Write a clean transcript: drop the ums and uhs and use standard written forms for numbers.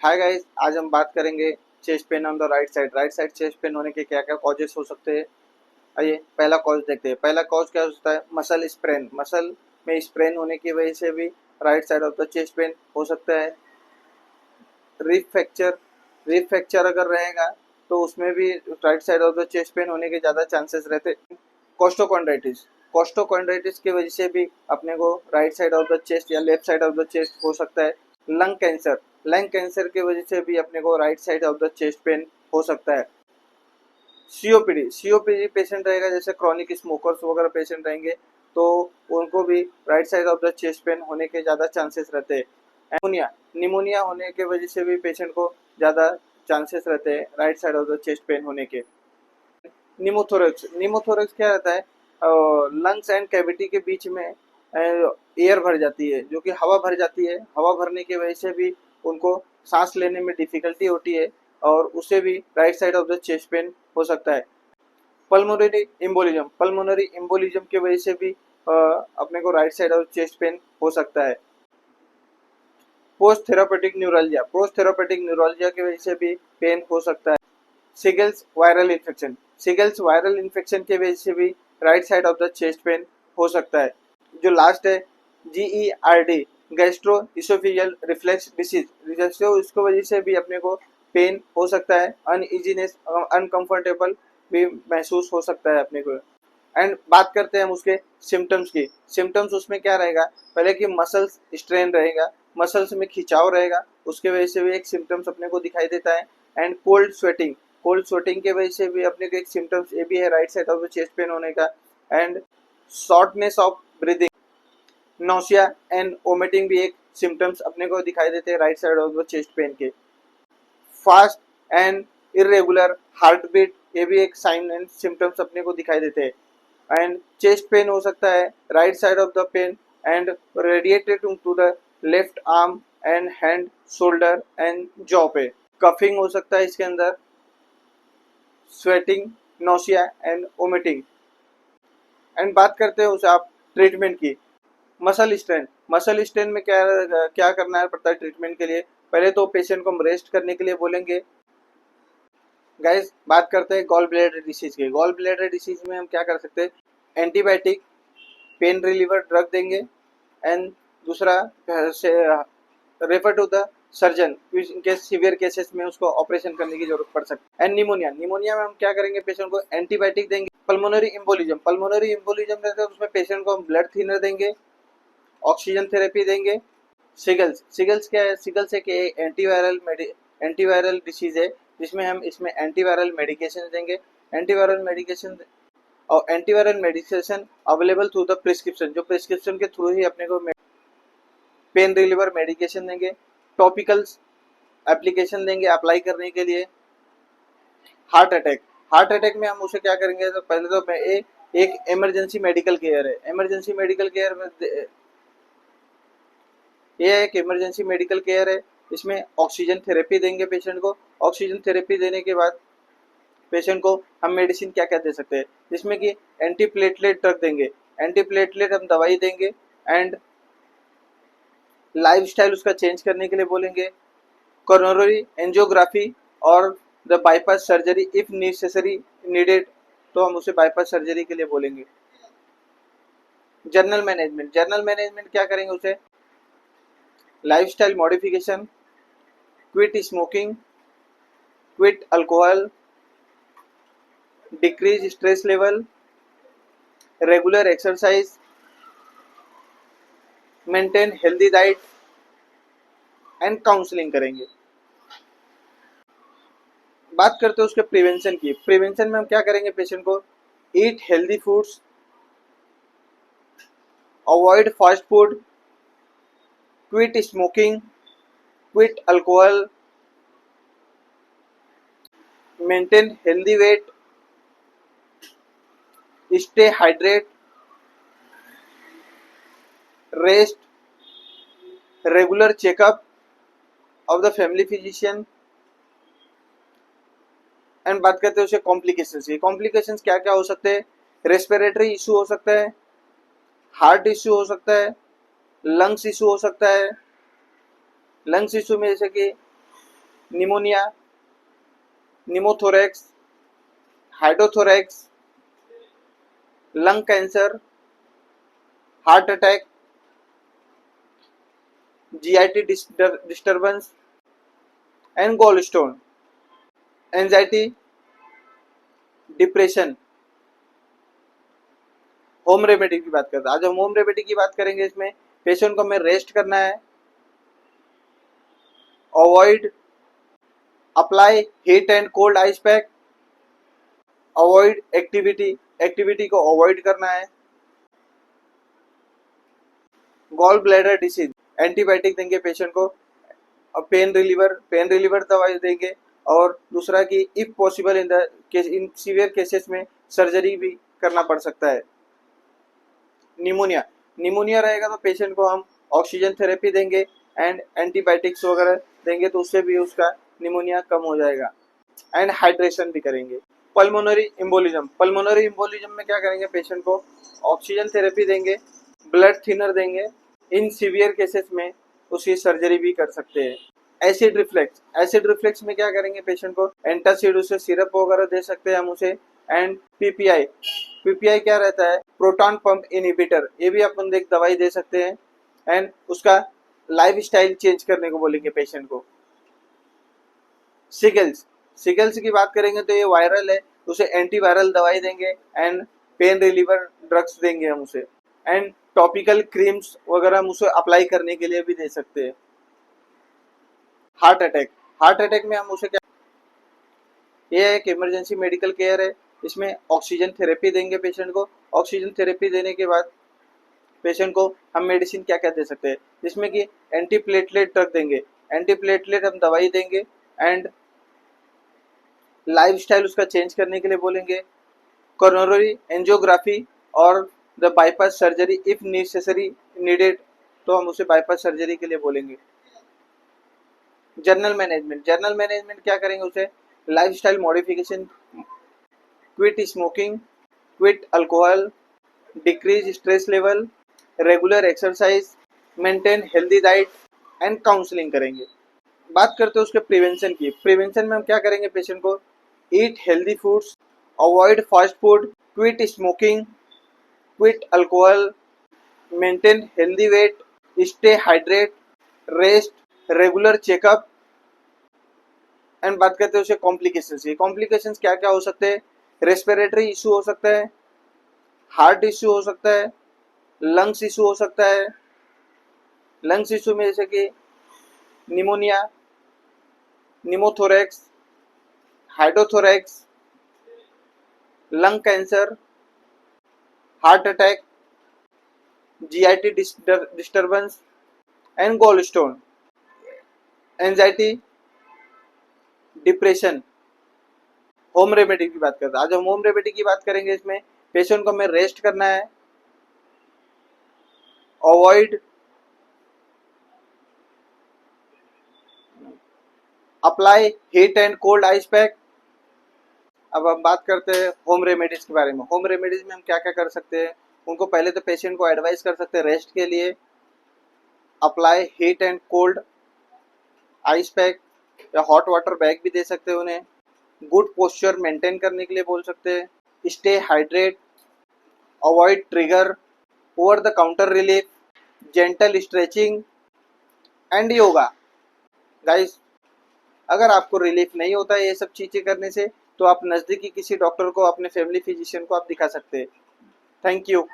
Hi guys, आज हम बात करेंगे chest pain on the right side. Right side chest pain होने के क्या क्या कॉजेस हो सकते हैं। आइए पहला कॉज देखते हैं। पहला कॉज क्या होता है? Muscle sprain. मसल में स्प्रेन होने की वजह से भी right side of the chest pen हो सकता है। Rib fracture. रिब फ्रैक्चर अगर रहेगा तो उसमें भी right side of the chest pain होने के ज़्यादा चांसेस रहते हैं। कोस्टोकॉन्ड्राइटिस। कोस्टोकॉन्ड्राइटिस की वजह से भी अपने को right side of the chest या left side of the chest हो सकता है। Lung cancer. लंग कैंसर की वजह से भी अपने को right side of the chest pen हो सकता है। सीओपीडी। सीओपीडी पेशेंट रहेगा, जैसे क्रॉनिक स्मोकर्स वगैरह पेशेंट रहेंगे तो उनको भी right side of the chest pain होने के ज़्यादा चांसेस रहते हैं। निमोनिया। निमोनिया होने की वजह से भी पेशेंट को ज़्यादा चांसेस रहते हैं right side of the chest pain होने के। निमोथोरेक्स। निमोथोरेक्स क्या रहता है? लंग्स एंड कैविटी के बीच में एयर भर जाती है, जो कि हवा भर जाती है। हवा भरने की वजह से भी उनको सांस लेने में डिफिकल्टी होती है और उससे भी right side of the chest pen हो सकता है। Pulmonary embolism. पल्मोनरी एम्बोलिज्म की वजह से भी अपने को right side of chest pain हो सकता है। Post therapeutic neuralgia. Post therapeutic neuralgia की वजह से भी पेन हो सकता है। Seagulls viral infection. Seagulls viral infection की वजह से भी right side of the chest pen हो सकता है। जो लास्ट है GERD, gastro oesophageal reflex disease. जैसे उसकी वजह से भी अपने को पेन हो सकता है। अनइजीनेस, अनकंफर्टेबल भी महसूस हो सकता है अपने को। एंड बात करते हैं हम उसके सिम्टम्स की। सिम्टम्स उसमें क्या रहेगा? पहले कि मसल्स स्ट्रेन रहेगा, मसल्स में खिंचाव रहेगा, उसके वजह से भी एक सिम्टम्स अपने को दिखाई देता है। And cold sweating. Cold sweating की वजह से भी अपने को एक सिम्टम्स ये भी है right side of the chest pain होने का। And shortness of breathing, nausea and vomiting भी एक सिम्टम्स अपने को दिखाई देते हैं right side of the chest pain के। Fast and irregular heart beat, ये भी एक साइन एंड सिम्टम्स अपने को दिखाई देते हैं। एंड चेस्ट पेन हो सकता है right side of the pain and radiated to the left arm and hand, shoulder and jaw पे। कफिंग हो सकता है इसके अंदर, sweating, nausea and vomiting. And बात करते हैं उसे आप ट्रीटमेंट की। Muscle strain. मसल स्ट्रेन में क्या क्या करना पड़ता है ट्रीटमेंट के लिए? पहले तो पेशेंट को हम रेस्ट करने के लिए बोलेंगे। गाइस, बात करते हैं गॉल ब्लैडर डिसीज की। गॉल ब्लैडर डिसीज में हम क्या कर सकते हैं? एंटीबायोटिक, पेन रिलीवर ड्रग देंगे। एंड दूसरा से रेफर टू द सर्जन इनके सीवियर केसेस में उसको ऑपरेशन करने की जरूरत पड़ सकती है। And pneumonia. निमोनिया में हम क्या करेंगे? पेशेंट को एंटीबायोटिक देंगे। Pulmonary embolism. पल्मोनरी एम्बोलिज्म रहता है उसमें पेशेंट को हम ब्लड थिनर देंगे, ऑक्सीजन थेरेपी देंगे। सिगल्स। सिगल्स क्या है? सिगल्स एक एंटीवायरल डिसीज है जिसमें हम इसमें एंटीवायरल मेडिकेशन देंगे। एंटीवायरल मेडिकेशन और antiviral medication available through the prescription, जो प्रिस्क्रिप्शन के थ्रू ही अपने को पेन रिलीवर मेडिकेशन देंगे। टॉपिकल्स एप्लीकेशन देंगे अप्लाई करने के लिए। Heart attack. हार्ट अटैक में हम उसे क्या करेंगे? तो पहले तो एक इमरजेंसी मेडिकल केयर है। इमरजेंसी मेडिकल केयर में ये एक इमरजेंसी मेडिकल केयर है। इसमें ऑक्सीजन थेरेपी देंगे पेशेंट को। ऑक्सीजन थेरेपी देने के बाद पेशेंट को हम मेडिसिन क्या क्या दे सकते हैं? जिसमें कि एंटी प्लेटलेट ड्रग देंगे। एंटी प्लेटलेट हम दवाई देंगे। एंड लाइफस्टाइल उसका चेंज करने के लिए बोलेंगे। कोरोनरी एंजियोग्राफी और the bypass surgery if necessary needed, तो हम उसे बाईपास सर्जरी के लिए बोलेंगे। Journal management. जर्नल मैनेजमेंट क्या करेंगे उसे? Lifestyle modification, quit smoking, quit alcohol, decrease stress level, regular exercise, maintain healthy diet and counselling करेंगे। बात करते हैं उसके प्रिवेंशन की। प्रिवेंशन में हम क्या करेंगे? पेशेंट को eat healthy foods, avoid fast food, quit smoking, quit alcohol, maintain healthy weight, stay hydrate, rest, regular checkup of the family physician. And बात करते हैं उसे कॉम्प्लिकेशंस की। कॉम्प्लिकेशंस क्या क्या हो सकते हैं? रेस्पिरेटरी इशू हो सकता है, हार्ट इशू हो सकता है, लंग्स इशू हो सकता है। लंग्स इशू में जैसे कि pneumonia, pneumothorax, hydrothorax, lung cancer, heart attack, GIT disturbance and gall stone, anxiety, depression. Home remedy की बात करते हैं। आज हम होम रेमेडी की बात करेंगे। इसमें पेशेंट को हमें रेस्ट करना है, avoid apply heat and cold ice pack, avoid activity को अवॉइड करना है, गॉल ब्लैडर डिसीज, एंटीबायोटिक देंगे पेशेंट को, पेन रिलीवर दवाई देंगे, और दूसरा कि if possible in severe cases में सर्जरी भी करना पड़ सकता है। निमोनिया रहेगा तो पेशेंट को हम ऑक्सीजन थेरेपी देंगे एंड एंटीबायोटिक्स वगैरह देंगे, तो उससे भी उसका निमोनिया कम हो जाएगा। एंड हाइड्रेशन भी करेंगे। पल्मोनरी इम्बोलिज्म में क्या करेंगे, पेशेंट को ऑक्सीजन थेरेपी देंगे, ब्लड थिनर देंगे, इन सीवियर केसेस में उसकी सर्जरी भी कर सकते हैं। एसिड रिफ्लेक्स में क्या करेंगे, पेशेंट को एंटासिड उसे सिरप वगैरह दे सकते हैं हम उसे। एंड पीपीआई क्या रहता है, प्रोटॉन पंप इनहिबिटर, ये भी अपन एक दवाई दे सकते हैं। एंड उसका लाइफ स्टाइल चेंज करने को बोलेंगे पेशेंट को। सिगल्स की बात करेंगे तो ये वायरल है, उसे एंटीवायरल दवाई देंगे एंड पेन रिलीवर ड्रग्स देंगे हम उसे। एंड टॉपिकल क्रीम्स वगैरह हम उसे अप्लाई करने के लिए भी दे सकते हैं। हार्ट अटैक में हम उसे क्या, ये एक इमरजेंसी मेडिकल केयर है। इसमें ऑक्सीजन थेरेपी देंगे पेशेंट को। ऑक्सीजन थेरेपी देने के बाद पेशेंट को हम मेडिसिन क्या क्या दे सकते हैं, जिसमें कि एंटीप्लेटलेट ड्रग देंगे, एंटीप्लेटलेट हम दवाई देंगे। एंड लाइफ स्टाइल उसका चेंज करने के लिए बोलेंगे। कोरोनरी एंजियोग्राफी और the bypass surgery if needed, तो हम उसे बाईपास सर्जरी के लिए बोलेंगे। जर्नल मैनेजमेंट क्या करेंगे, उसे life style modification, quit smoking, quit alcohol, decrease stress level, regular exercise, maintain healthy diet and counselling करेंगे। बात करते हैं उसके प्रिवेंशन में हम क्या करेंगे, पेशेंट को eat healthy foods, avoid fast food, quit smoking, quit alcohol, maintain healthy weight, stay hydrate, rest, regular checkup. And बात करते हैं उसे कॉम्प्लिकेशंस क्या क्या हो सकते हैं, रेस्पिरेटरी इशू हो सकता है, हार्ट इशू हो सकता है, लंग्स इशू हो सकता है। लंग्स इशू में जैसे कि pneumonia, pneumothorax, hydrothorax, lung cancer, heart attack, GIT disturbance and gall stone, anxiety, depression. Home remedy की बात करते हैं। आज हम होम रेमेडी की बात करेंगे। इसमें पेशेंट को हमें रेस्ट करना है, avoid apply heat and cold ice pack. अब हम बात करते हैं होम रेमेडीज के बारे में। होम रेमेडीज में हम क्या क्या कर सकते हैं, उनको पहले तो पेशेंट को एडवाइस कर सकते हैं रेस्ट के लिए, apply heat and cold ice pack या हॉट वाटर बैग भी दे सकते हैं उन्हें। गुड पोस्चर मेंटेन करने के लिए बोल सकते हैं, stay hydrate, avoid trigger, over the counter relief, gentle stretching and yoga. Guys, अगर आपको रिलीफ नहीं होता है ये सब चीज़ें करने से, तो आप नज़दीकी किसी डॉक्टर को, अपने फैमिली फिजिशियन को आप दिखा सकते हैं। Thank you.